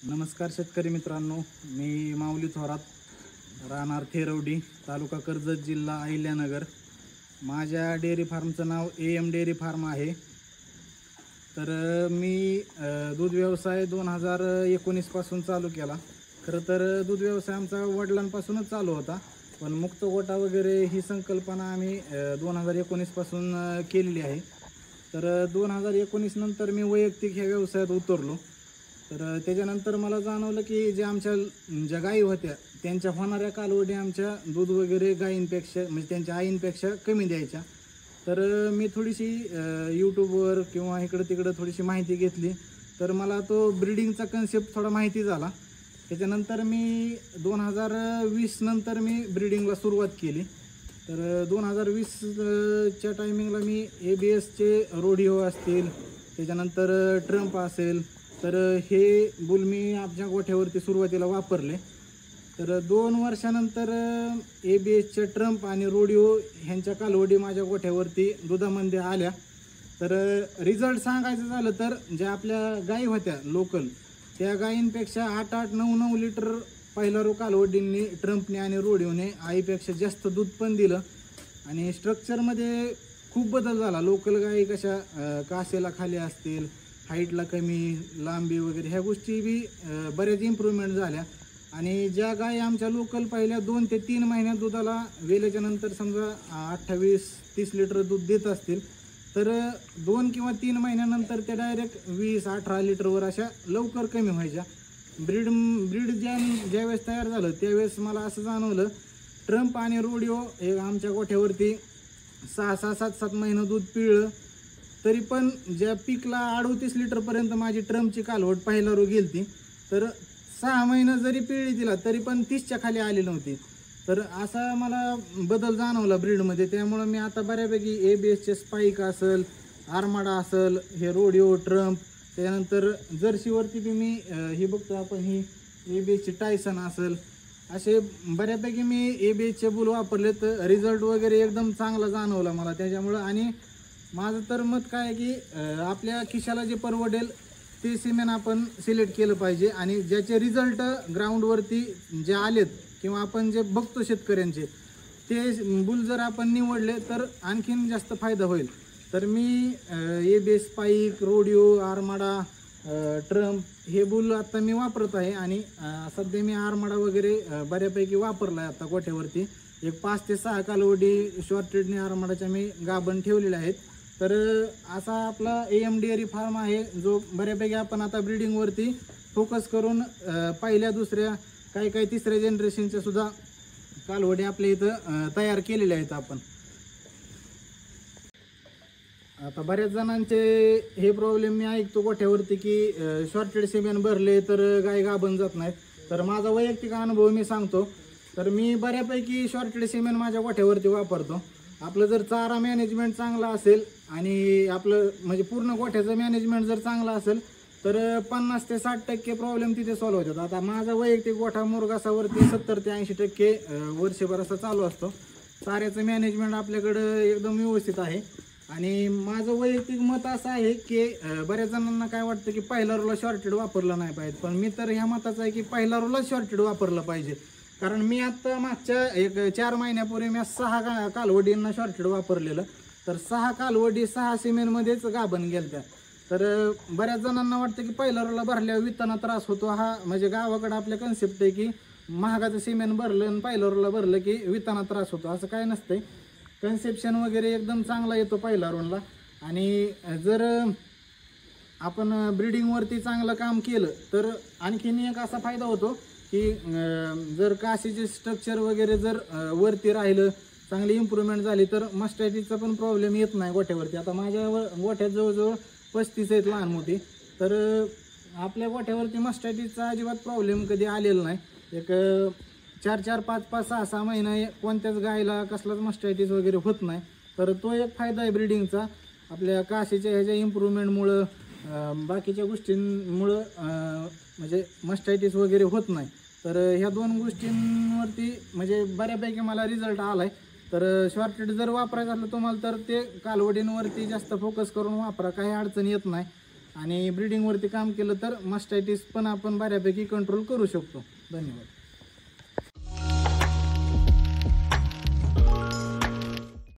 नमस्कार शेतकरी मित्रांनो, मी माऊली थोरात, राहणार थेरवडी, तालुका कर्जत, जिल्हा अहिल्यानगर। माझ्या डेअरी फार्मचं नाव AM डेअरी फार्म आहे। तर मी दूध व्यवसाय 2019 पासून चालू केला। खरं तर दूध व्यवसाय आमचा वडिलांपासूनच चालू होता, पण मुक्त गोटा वगैरे ही संकल्पना आम्ही 2019 पासून केलेली आहे। तर 2019 नंतर मी वैयक्तिक ह्या व्यवसायात उतरलो। तर त्याच्यानंतर मला जाणवलं की ज्या गायी होत्या त्यांच्या होणाऱ्या कालवडी आमच्या दूध वगैरे गायींपेक्षा म्हणजे त्यांच्या आईंपेक्षा कमी द्यायच्या। तर मी थोडीशी यूट्यूबवर किंवा इकडं तिकडं थोडीशी माहिती घेतली, तर मला तो ब्रीडिंगचा कन्सेप्ट थोडा माहिती झाला। त्याच्यानंतर मी 2020 नंतर मी ब्रीडिंगला सुरुवात केली। तर 2020च्या टायमिंगला मी ABSचे रोडिओ असतील, त्याच्यानंतर ट्रम्प असेल, तर हे बुल मी आमच्या गोठ्यावरती सुरुवातीला वापरले। तर 2 वर्षानंतर ABSचे ट्रम्प आणि रोडिओ ह्यांच्या कालवडी माझ्या गोठ्यावरती दुधामध्ये आल्या। तर रिझल्ट सांगायचं झालं तर ज्या आपल्या गायी होत्या लोकल, त्या गायींपेक्षा 8-8, 9-9 लिटर पहिला रो कालवडींनी ट्रम्पने आणि रोडिओने आईपेक्षा जास्त दूध पण दिलं। आणि स्ट्रक्चरमध्ये खूप बदल झाला। लोकल गायी कशा कासेला खाली असतील, हाईटला कमी, लांबी वगैरे ह्या गोष्टी बी बरेच इम्प्रूव्हमेंट झाल्या। आणि ज्या गायी आमच्या लोकल पहिल्या 2 ते 3 महिन्यात दुधाला वेल्याच्या नंतर समजा 28-30 लिटर दूध देत असतील, तर 2 किंवा 3 महिन्यानंतर त्या डायरेक्ट 20-18 लिटरवर अशा लवकर कमी व्हायच्या। ब्रीड ज्यावेळेस तयार झालं त्यावेळेस मला असं जाणवलं, ट्रम्प आणि रोडिओ हे आमच्या गोठ्यावरती 6-6, 7-7 महिने दूध पिळलं, तरी पण ज्या पीकला 38 लिटरपर्यंत माझी ट्रम्पची कालवड पहिला रो गेलती, तर 6 महिने जरी पिळली तिला तरी पण 30च्या खाली आली नव्हती। तर असा मला बदल जाणवला ब्रीडमध्ये। त्यामुळं मी आता बऱ्यापैकी ABSचे स्पाईक असेल, आर्माडा असेल, हे रोडिओ, ट्रम्प, त्यानंतर जर्सीवरती बी मी ही बघतो आपण ही ABSची टायसन असेल, असे बऱ्यापैकी मी ABSचे बुल वापरले। तर रिझल्ट वगैरे एकदम चांगला जाणवला मला त्याच्यामुळं। आणि माझं तर मत काय आहे की आपल्या खिशाला जे परवडेल ते सिमेंट आपण सिलेक्ट केलं पाहिजे। आणि ज्याचे रिझल्ट ग्राउंडवरती जे आलेत किंवा आपण जे बघतो शेतकऱ्यांचे, ते बुल जर आपण निवडले तर आणखीन जास्त फायदा होईल। तर मी ABS स्पाईक, रोडिओ, आर्माडा, ट्रम्प हे बुल आता मी वापरत आहे। आणि सध्या मी आर्माडा वगैरे बऱ्यापैकी वापरला आहे आता गोठ्यावरती। एक 5 ते 6 कालवडी शॉर्टेडने आर्माडाच्या मी गाभण ठेवलेल्या आहेत। तर असा आपला AM डेअरी फार्म आहे, जो बऱ्यापैकी आपण आता ब्रीडिंगवरती फोकस करून पहिल्या, दुसऱ्या, काही तिसऱ्या जनरेशनच्या सुद्धा कालवडी आपल्या इथं तयार केलेल्या आहेत आपण। आता बऱ्याच जणांचे हे प्रॉब्लेम मी ऐकतो गोठ्यावरती की शॉर्टेड सिमेंट भरले तर गाय गाभण जात नाहीत। तर माझा वैयक्तिक अनुभव मी सांगतो। तर मी बऱ्यापैकी शॉर्टेड सिमेंट माझ्या गोठ्यावरती वापरतो। आपलं जर चारा मॅनेजमेंट चांगला असेल आणि आपलं म्हणजे पूर्ण गोठ्याचं मॅनेजमेंट जर चांगला असेल, तर 50 ते 60% प्रॉब्लेम तिथे सॉल्व्ह होतात। आता माझा वैयक्तिक गोठा मुरगासावरती 70 ते 80% वर्षभर असा चालू असतो। चाऱ्याचं मॅनेजमेंट आपल्याकडं एकदम व्यवस्थित आहे। आणि माझं वैयक्तिक मत असं आहे की बऱ्याच जणांना काय वाटतं की पहिला रोला शॉर्टेड वापरलं नाही पाहिजे, पण मी तर ह्या मताचा आहे की पहिला रोला शॉर्टेड वापरलं पाहिजे। कारण मी आता मागच्या 4 महिन्यापूर्वी मी 6 कालवडींना शॉर्टेड वापरलेलं। तर 6 कालवडी 6 सिमेंटमध्येच गाभण गेल्या। तर बऱ्याच जणांना वाटतं की पहिला रोला भरल्यावर विताना त्रास होतो। हा म्हणजे गावाकडे आपल्या कन्सेप्ट आहे की महागाचं सिमेंट भरलं आणि पहिला रोला भरलं की विताना त्रास होतो, असं काय नसतंय। कन्सेप्शन वगैरे एकदम चांगला येतो पहिला रोलला। आणि जर आपण ब्रीडिंगवरती चांगलं काम केलं तर आणखीन एक असा फायदा होतो की जर काशीचे स्ट्रक्चर वगैरे जर वरती राहिलं, चांगली इम्प्रूव्हमेंट झाली, तर मस्टॅटिसचा पण प्रॉब्लेम येत नाही गोठ्यावरती। आता माझ्या गोठ्यात जवळजवळ 35 आहेत लहान मोठी। तर आपल्या गोठ्यावरती मस्टॅटिसचा अजिबात प्रॉब्लेम कधी आलेला नाही. एक 4-4, 5-5, 6-6 महिना कोणत्याच गायला कसलाच मस्टॅटिस वगैरे होत नाही. तर तो एक फायदा आहे ब्रिडिंगचा. आपल्या काशीच्या ह्याच्या इम्प्रूव्हमेंटमुळं बाकीच्या गोष्टींमुळं म्हणजे मस्टॅटिस वगैरे होत नाही. तर ह्या 2 गोष्टींवरती म्हणजे बऱ्यापैकी मला रिझल्ट आला आहे. तर शॉर्टेड जर वापरायचं असलं तुम्हाला तर ते कालवडींवरती जास्त फोकस करून वापरा, काही अडचण येत नाही. आणि ब्रिडिंगवरती काम केलं तर मस्टॅटिस पण आपण बऱ्यापैकी कंट्रोल करू शकतो. धन्यवाद.